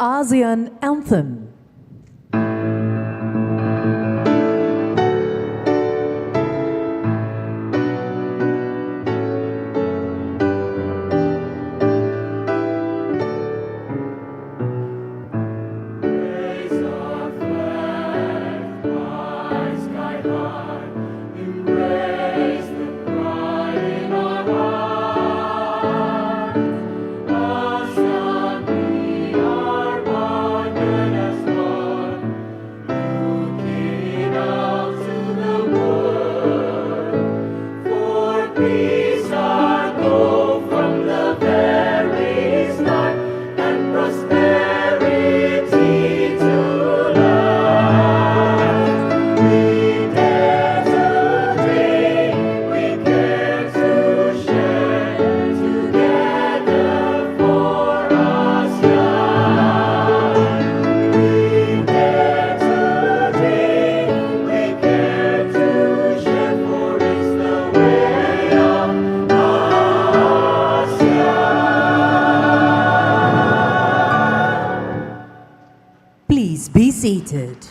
ASEAN Anthem. Please be seated.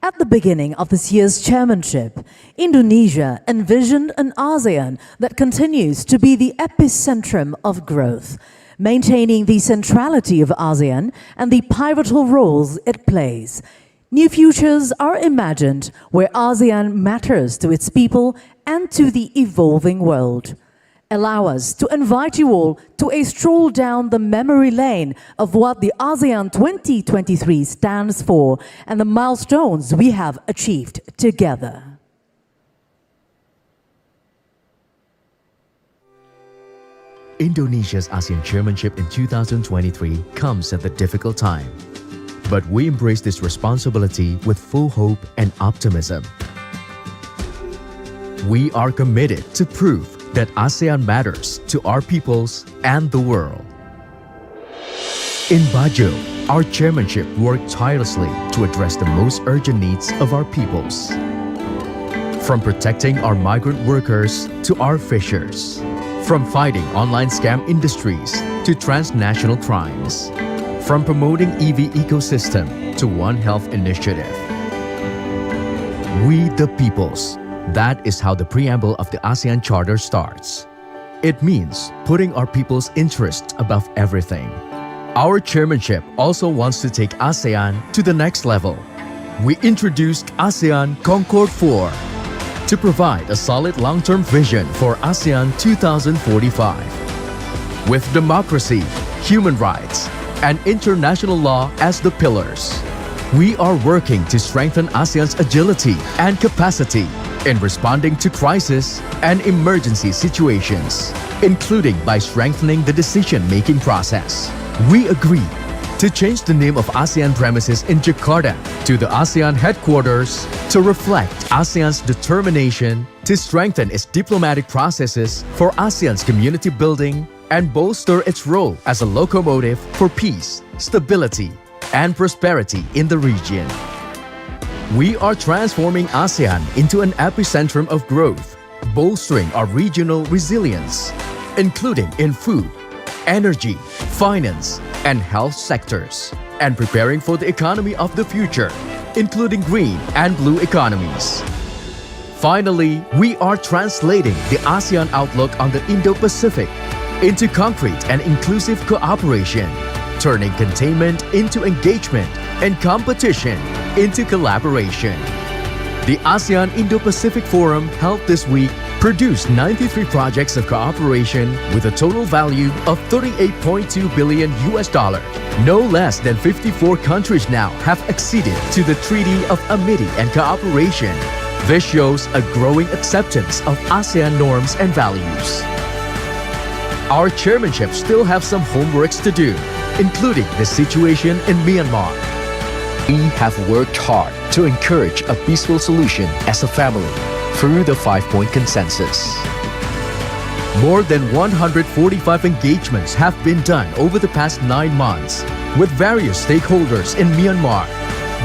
At the beginning of this year's chairmanship, Indonesia envisioned an ASEAN that continues to be the epicentrum of growth, maintaining the centrality of ASEAN and the pivotal roles it plays. New futures are imagined where ASEAN matters to its people and to the evolving world. Allow us to invite you all to a stroll down the memory lane of what the ASEAN 2023 stands for and the milestones we have achieved together. Indonesia's ASEAN chairmanship in 2023 comes at a difficult time. But we embrace this responsibility with full hope and optimism. We are committed to prove that ASEAN matters to our peoples and the world. In Bajo, our chairmanship worked tirelessly to address the most urgent needs of our peoples. From protecting our migrant workers to our fishers, from fighting online scam industries to transnational crimes, from promoting EV ecosystem to One Health initiative. We the peoples. That is how the preamble of the ASEAN Charter starts. It means putting our people's interests above everything. Our chairmanship also wants to take ASEAN to the next level. We introduced ASEAN Concord 4 to provide a solid long-term vision for ASEAN 2045. With democracy, human rights, and international law as the pillars, we are working to strengthen ASEAN's agility and capacity in responding to crisis and emergency situations, including by strengthening the decision-making process. We agree to change the name of ASEAN premises in Jakarta to the ASEAN headquarters to reflect ASEAN's determination to strengthen its diplomatic processes for ASEAN's community building and bolster its role as a locomotive for peace, stability, and prosperity in the region. We are transforming ASEAN into an epicentrum of growth, bolstering our regional resilience, including in food, energy, finance, and health sectors, and preparing for the economy of the future, including green and blue economies. Finally, we are translating the ASEAN outlook on the Indo-Pacific into concrete and inclusive cooperation, turning containment into engagement and competition into collaboration. The ASEAN Indo-Pacific Forum held this week produced 93 projects of cooperation with a total value of $38.2 billion. No less than 54 countries now have acceded to the Treaty of Amity and Cooperation. This shows a growing acceptance of ASEAN norms and values. Our chairmanship still have some homeworks to do, including the situation in Myanmar. We have worked hard to encourage a peaceful solution as a family through the 5-point consensus. More than 145 engagements have been done over the past 9 months with various stakeholders in Myanmar,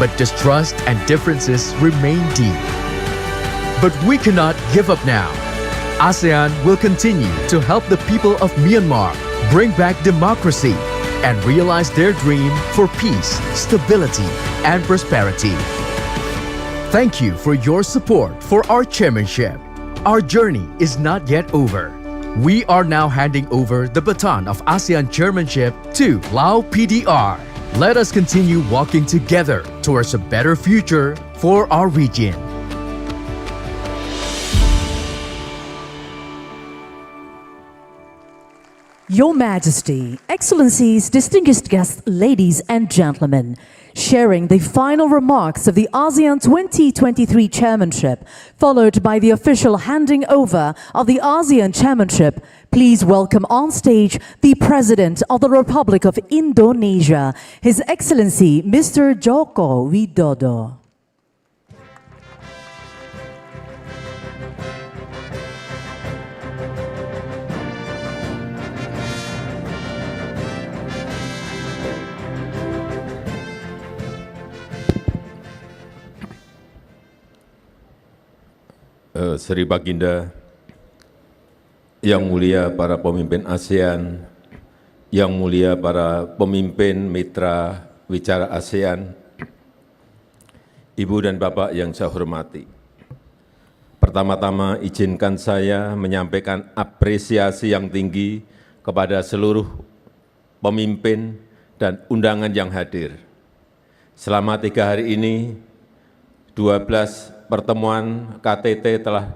but distrust and differences remain deep. But we cannot give up now. ASEAN will continue to help the people of Myanmar bring back democracy, and realize their dream for peace, stability, and prosperity. Thank you for your support for our chairmanship. Our journey is not yet over. We are now handing over the baton of ASEAN chairmanship to Lao PDR. Let us continue walking together towards a better future for our region. Your Majesty, Excellencies, distinguished guests, ladies and gentlemen, sharing the final remarks of the ASEAN 2023 chairmanship, followed by the official handing over of the ASEAN chairmanship, please welcome on stage the President of the Republic of Indonesia, His Excellency Mr. Joko Widodo. Sri Baginda, Yang Mulia para pemimpin ASEAN, Yang Mulia para pemimpin mitra wicara ASEAN, Ibu dan Bapak yang saya hormati. Pertama-tama izinkan saya menyampaikan apresiasi yang tinggi kepada seluruh pemimpin dan undangan yang hadir. Selama 3 hari ini, 12 pertemuan KTT telah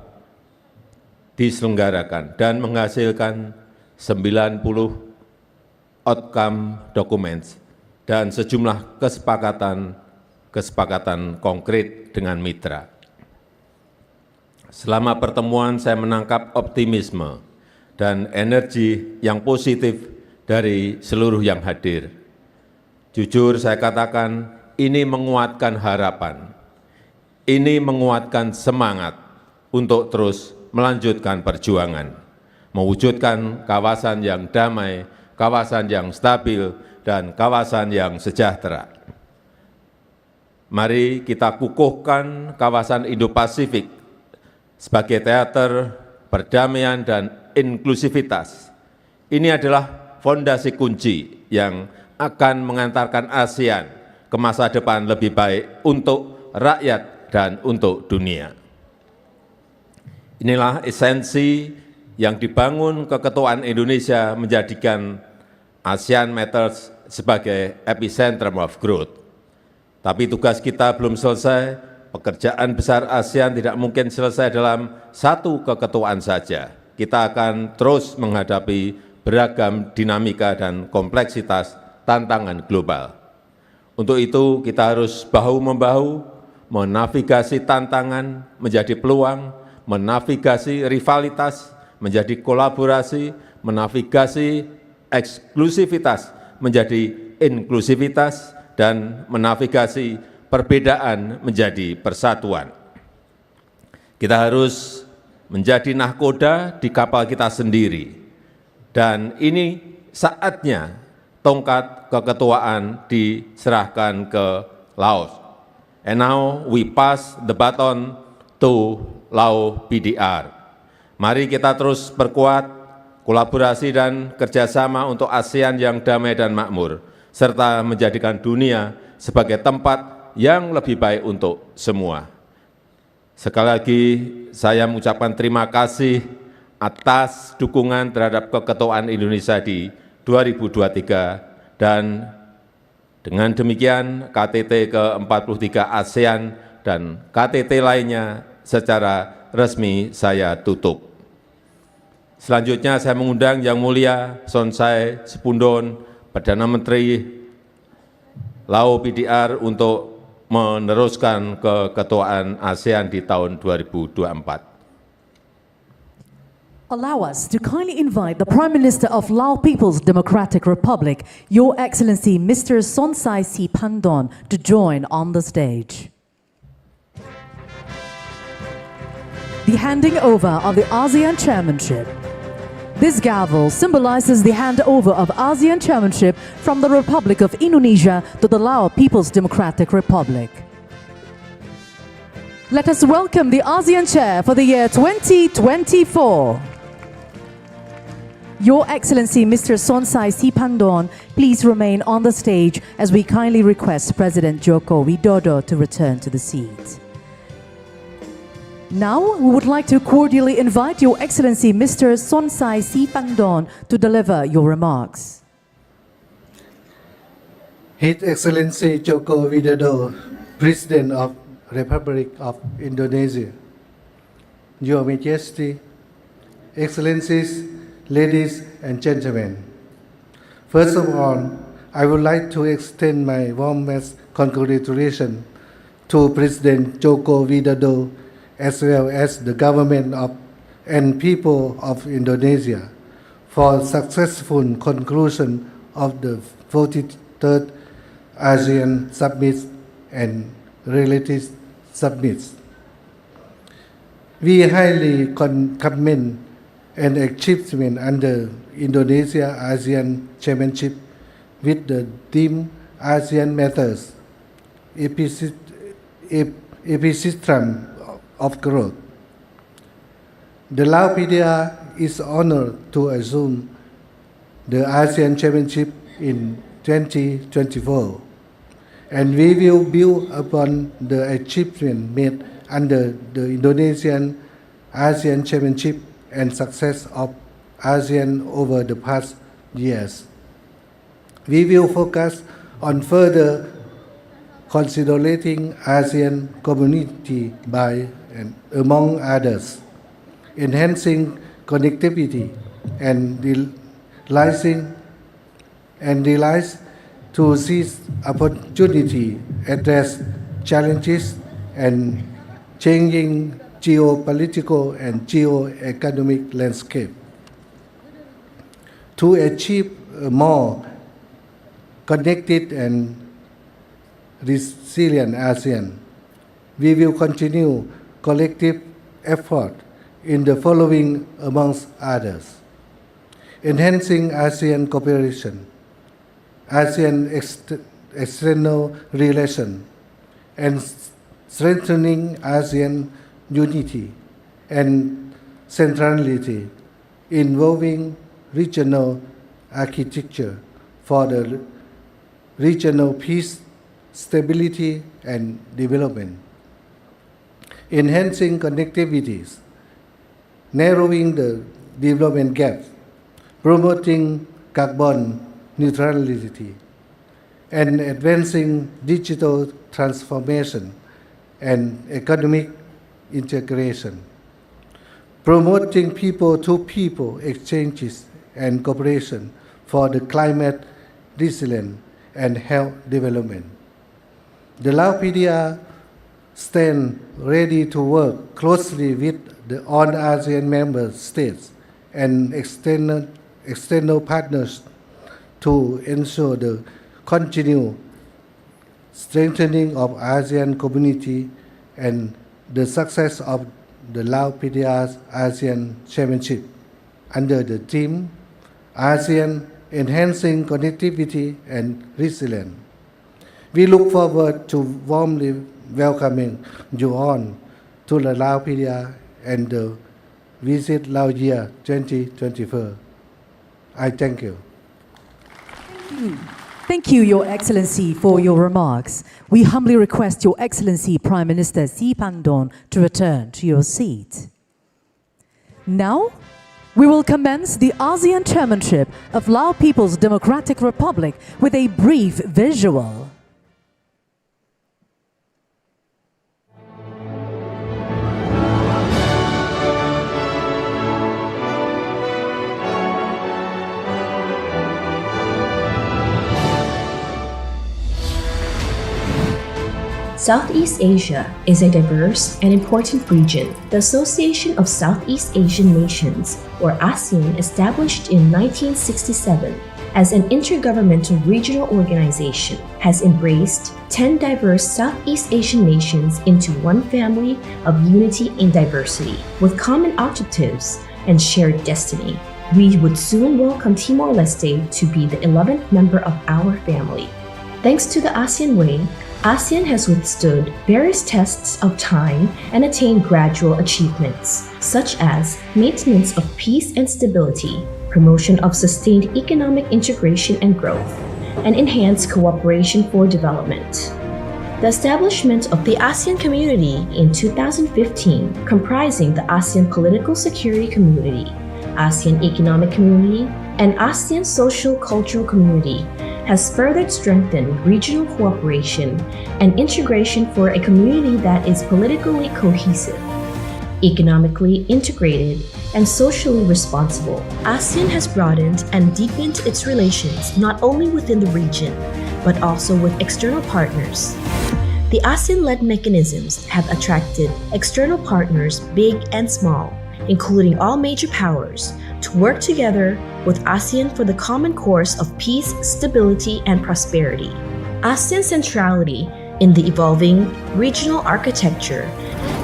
diselenggarakan dan menghasilkan 90 outcome documents dan sejumlah kesepakatan konkret dengan mitra. Selama pertemuan saya menangkap optimisme dan energi yang positif dari seluruh yang hadir. Jujur saya katakan ini menguatkan harapan. Ini menguatkan semangat untuk terus melanjutkan perjuangan, mewujudkan kawasan yang damai, kawasan yang stabil, dan kawasan yang sejahtera. Mari kita kukuhkan kawasan Indo-Pasifik sebagai teater perdamaian dan inklusivitas. Ini adalah fondasi kunci yang akan mengantarkan ASEAN ke masa depan lebih baik untuk rakyat dan untuk dunia. Inilah esensi yang dibangun keketuaan Indonesia menjadikan ASEAN Matters sebagai epicentrum of growth. Tapi tugas kita belum selesai, pekerjaan besar ASEAN tidak mungkin selesai dalam satu keketuaan saja. Kita akan terus menghadapi beragam dinamika dan kompleksitas tantangan global. Untuk itu kita harus bahu-membahu, menavigasi tantangan menjadi peluang, menavigasi rivalitas menjadi kolaborasi, menavigasi eksklusivitas menjadi inklusivitas, dan menavigasi perbedaan menjadi persatuan. Kita harus menjadi nahkoda di kapal kita sendiri, dan ini saatnya tongkat keketuaan diserahkan ke Laos. And now we pass the baton to Lao PDR. Mari kita terus perkuat kolaborasi dan kerjasama untuk ASEAN yang damai dan makmur, serta menjadikan dunia sebagai tempat yang lebih baik untuk semua. Sekali lagi saya mengucapkan terima kasih atas dukungan terhadap keketuaan Indonesia di 2023, dan dengan demikian KTT ke-43 ASEAN dan KTT lainnya secara resmi saya tutup. Selanjutnya saya mengundang Yang Mulia Sonsai Sepundon, Perdana Menteri Lao PDR, untuk meneruskan keketuaan ASEAN di tahun 2024. Allow us to kindly invite the Prime Minister of Lao People's Democratic Republic, Your Excellency Mr. Sonsai Sepundon, to join on the stage. The handing over of the ASEAN chairmanship. This gavel symbolizes the handover of ASEAN chairmanship from the Republic of Indonesia to the Lao People's Democratic Republic. Let us welcome the ASEAN chair for the year 2024. Your Excellency Mr. Sonsai Siphandorn, please remain on the stage as we kindly request President Joko Widodo to return to the seat. Now, we would like to cordially invite Your Excellency Mr. Sonsai Siphandorn to deliver your remarks. His Excellency Joko Widodo, President of Republic of Indonesia, Your Majesty, Excellencies, ladies and gentlemen. First of all, I would like to extend my warmest congratulations to President Joko Widodo as well as the government of and people of Indonesia for successful conclusion of the 43rd ASEAN Summit and related summits. We highly commend an achievement under Indonesia ASEAN Chairmanship with the theme ASEAN Matters, epicentrum of growth. The Lao PDR is honored to assume the ASEAN Chairmanship in 2024, and we will build upon the achievement made under the Indonesian ASEAN Chairmanship and success of ASEAN over the past years. We will focus on further consolidating ASEAN community by, and among others, enhancing connectivity and realize to seize opportunity, address challenges and changing geopolitical and geo-economic landscape. To achieve a more connected and resilient ASEAN, we will continue collective effort in the following amongst others: enhancing ASEAN cooperation, ASEAN external relations, and strengthening ASEAN unity and centrality, involving regional architecture for the regional peace, stability, and development. Enhancing connectivities, narrowing the development gap, promoting carbon neutrality, and advancing digital transformation and economic integration, promoting people-to-people exchanges and cooperation for the climate resilience and health development. The Lao PDR stands ready to work closely with all ASEAN member states and external partners to ensure the continued strengthening of ASEAN community and the success of the Lao PDR's ASEAN Chairmanship under the theme ASEAN Enhancing Connectivity and Resilience. We look forward to warmly welcoming you all to the Lao PDR and the Visit Lao Year 2024. I thank you. Thank you, Your Excellency, for your remarks. We humbly request Your Excellency Prime Minister Siphandorn to return to your seat. Now, we will commence the ASEAN Chairmanship of Lao People's Democratic Republic with a brief visual. Southeast Asia is a diverse and important region. The Association of Southeast Asian Nations, or ASEAN, established in 1967 as an intergovernmental regional organization, has embraced 10 diverse Southeast Asian nations into one family of unity in diversity, with common objectives and shared destiny. We would soon welcome Timor-Leste to be the 11th member of our family. Thanks to the ASEAN Way, ASEAN has withstood various tests of time and attained gradual achievements, such as maintenance of peace and stability, promotion of sustained economic integration and growth, and enhanced cooperation for development. The establishment of the ASEAN Community in 2015, comprising the ASEAN Political Security Community, ASEAN Economic Community, and ASEAN Social Cultural Community, has further strengthened regional cooperation and integration for a community that is politically cohesive, economically integrated, and socially responsible. ASEAN has broadened and deepened its relations not only within the region, but also with external partners. The ASEAN-led mechanisms have attracted external partners big and small, including all major powers, to work together with ASEAN for the common course of peace, stability, and prosperity. ASEAN's centrality in the evolving regional architecture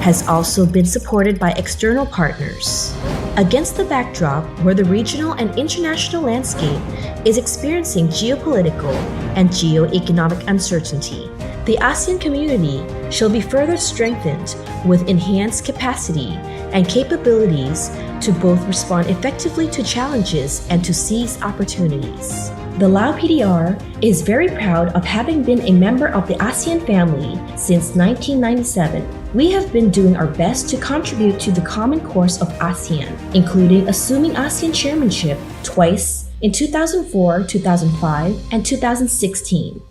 has also been supported by external partners. Against the backdrop where the regional and international landscape is experiencing geopolitical and geo-economic uncertainty, the ASEAN community shall be further strengthened with enhanced capacity and capabilities to both respond effectively to challenges and to seize opportunities. The Lao PDR is very proud of having been a member of the ASEAN family since 1997. We have been doing our best to contribute to the common course of ASEAN, including assuming ASEAN chairmanship twice in 2004, 2005, and 2016.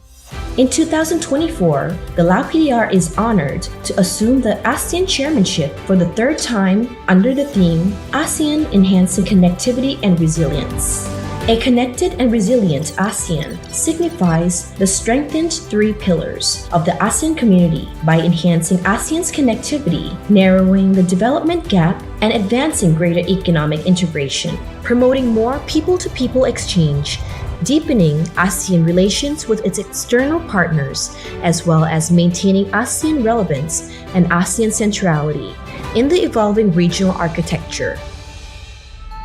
In 2024, the Lao PDR is honored to assume the ASEAN chairmanship for the third time under the theme ASEAN Enhancing Connectivity and Resilience. A connected and resilient ASEAN signifies the strengthened three pillars of the ASEAN community by enhancing ASEAN's connectivity, narrowing the development gap, and advancing greater economic integration, promoting more people-to-people exchange, deepening ASEAN relations with its external partners, as well as maintaining ASEAN relevance and ASEAN centrality in the evolving regional architecture.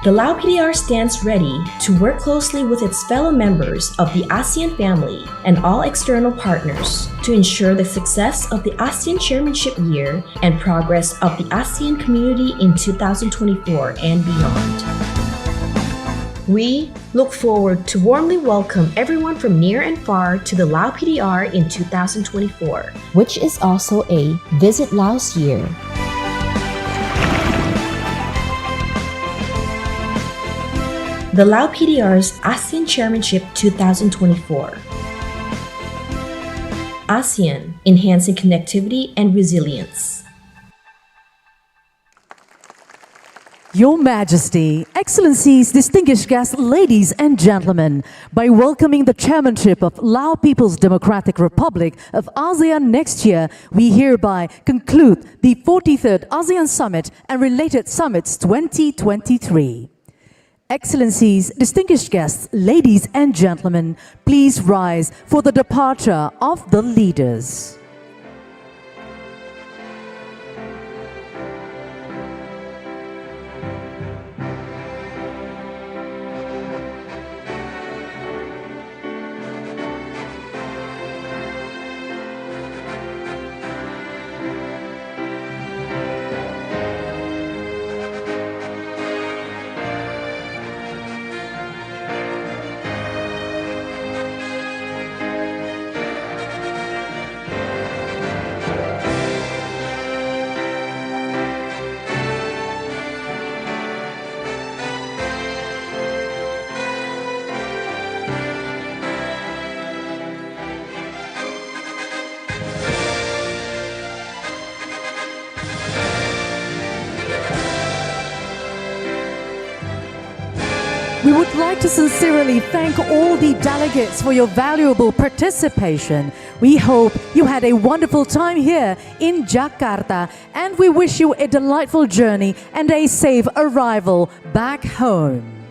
The Lao PDR stands ready to work closely with its fellow members of the ASEAN family and all external partners to ensure the success of the ASEAN chairmanship year and progress of the ASEAN community in 2024 and beyond. We look forward to warmly welcome everyone from near and far to the Lao PDR in 2024, which is also a Visit Laos year. The Lao PDR's ASEAN Chairmanship 2024. ASEAN Enhancing Connectivity and Resilience. Your Majesty, Excellencies, distinguished guests, ladies and gentlemen, by welcoming the chairmanship of Lao People's Democratic Republic of ASEAN next year, we hereby conclude the 43rd ASEAN Summit and related summits 2023. Excellencies, distinguished guests, ladies and gentlemen, please rise for the departure of the leaders. We would like to sincerely thank all the delegates for your valuable participation. We hope you had a wonderful time here in Jakarta, and we wish you a delightful journey and a safe arrival back home.